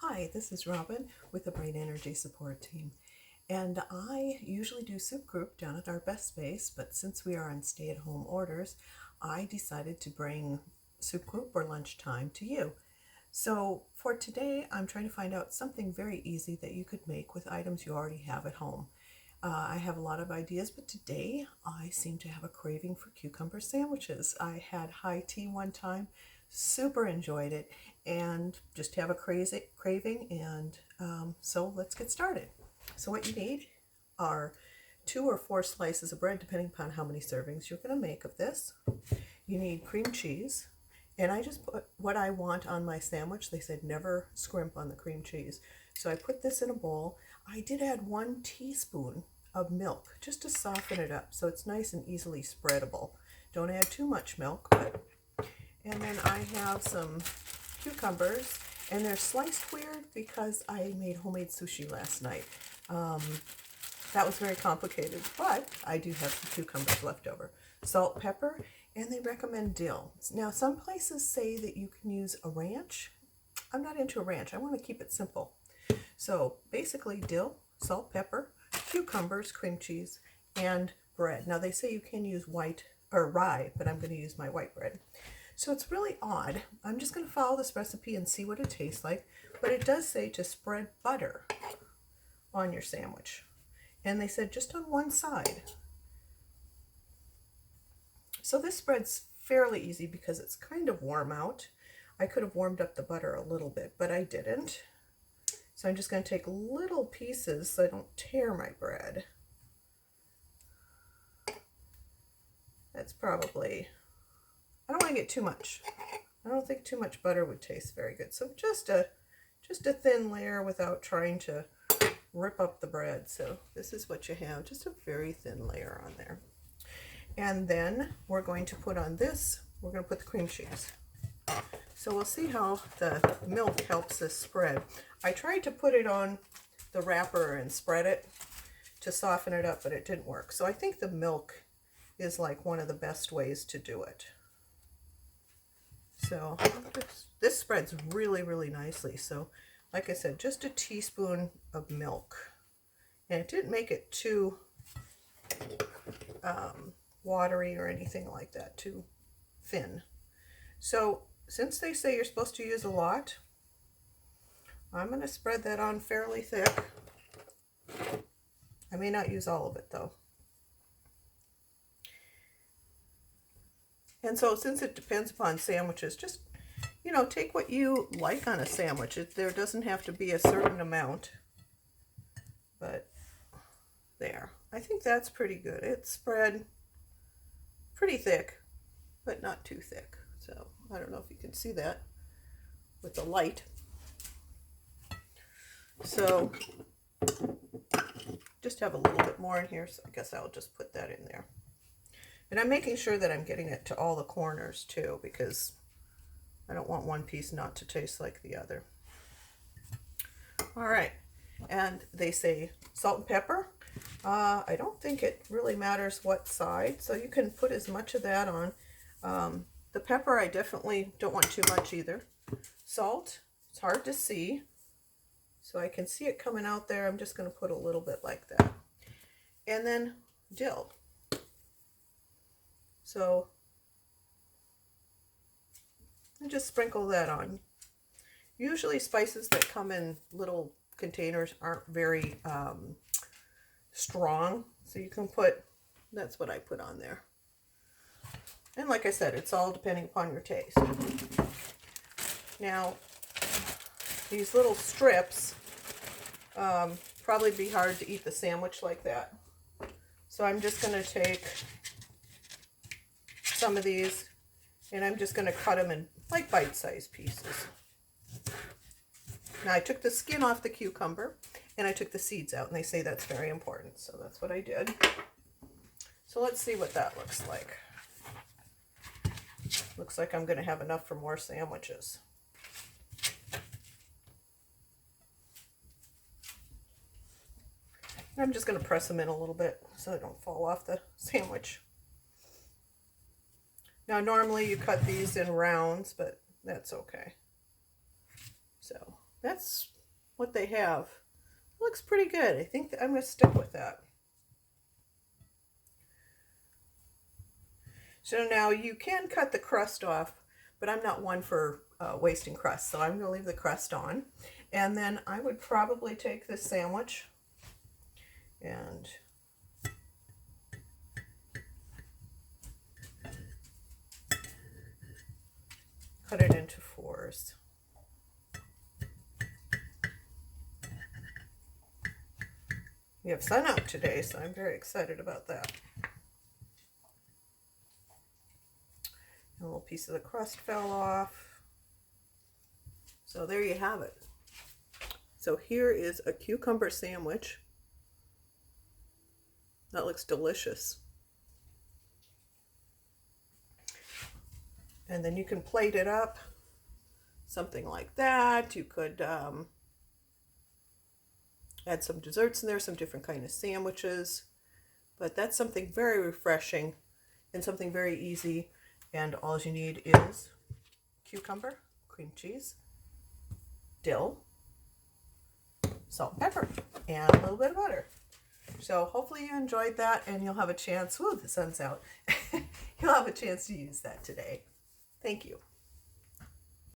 Hi, this is Robin with the Brain Energy Support Team. And I usually do soup group down at our best space, but since we are on stay-at-home orders, I decided to bring soup group or lunchtime to you. So for today, I'm trying to find out something very easy that you could make with items you already have at home. I have a lot of ideas, but today I seem to have a craving for cucumber sandwiches. I had high tea one time, super enjoyed it, and just have a crazy craving, and so let's get started. So what you need are 2 or 4 slices of bread, depending upon how many servings you're going to make of this. You need cream cheese, and I just put what I want on my sandwich. They said never scrimp on the cream cheese. So I put this in a bowl. I did add 1 teaspoon of milk just to soften it up so it's nice and easily spreadable. Don't add too much milk, and then I have some cucumbers, and they're sliced weird because I made homemade sushi last night. That was very complicated, but I do have some cucumbers left over. Salt, pepper, and they recommend dill. Now, some places say that you can use a ranch. I'm not into a ranch. I want to keep it simple. So basically dill, salt, pepper, cucumbers, cream cheese, and bread. Now they say you can use white or rye, but I'm going to use my white bread. So it's really odd. I'm just going to follow this recipe and see what it tastes like, but it does say to spread butter on your sandwich. And they said just on one side. So this spread's fairly easy because it's kind of warm out. I could have warmed up the butter a little bit, but I didn't. So I'm just going to take little pieces so I don't tear my bread. That's probably, I don't want to get too much. I don't think too much butter would taste very good. So just a thin layer without trying to rip up the bread. So this is what you have, just a very thin layer on there. And then we're going to put on this, we're going to put the cream cheese. So we'll see how the milk helps this spread. I tried to put it on the wrapper and spread it to soften it up, but it didn't work. So I think the milk is like one of the best ways to do it. So this spreads really, really nicely. So like I said, just a teaspoon of milk. And it didn't make it too watery or anything like that, too thin. So since they say you're supposed to use a lot, I'm going to spread that on fairly thick. I may not use all of it though. And so since it depends upon sandwiches, just, you know, take what you like on a sandwich. There doesn't have to be a certain amount, but there. I think that's pretty good. It's spread pretty thick, but not too thick. So I don't know if you can see that with the light. So just have a little bit more in here, so I guess I'll just put that in there. And I'm making sure that I'm getting it to all the corners too, because I don't want one piece not to taste like the other. All right, and they say salt and pepper. I don't think it really matters what side, so you can put as much of that on. The pepper, I definitely don't want too much either. Salt, it's hard to see, so I can see it coming out there. I'm just going to put a little bit like that. And then dill. So I just sprinkle that on. Usually spices that come in little containers aren't very strong, so you can put, that's what I put on there. And like I said, it's all depending upon your taste. Now, these little strips probably be hard to eat the sandwich like that. So I'm just going to take some of these and I'm just going to cut them in like bite-sized pieces. Now I took the skin off the cucumber and I took the seeds out, and they say that's very important, so that's what I did. So let's see what that looks like. Looks like I'm going to have enough for more sandwiches. I'm just going to press them in a little bit so they don't fall off the sandwich. Now normally you cut these in rounds, but that's okay. So that's what they have. It looks pretty good. I think I'm going to stick with that. So now you can cut the crust off, but I'm not one for wasting crust, so I'm going to leave the crust on. And then I would probably take this sandwich and cut it into fours. We have sun out today, so I'm very excited about that. A little piece of the crust fell off. So there you have it. So here is a cucumber sandwich. That looks delicious. And then you can plate it up, something like that. You could add some desserts in there, some different kind of sandwiches. But that's something very refreshing and something very easy. And all you need is cucumber, cream cheese, dill, salt and pepper, and a little bit of butter. So hopefully you enjoyed that, and you'll have a chance, whoo, the sun's out, you'll have a chance to use that today. Thank you.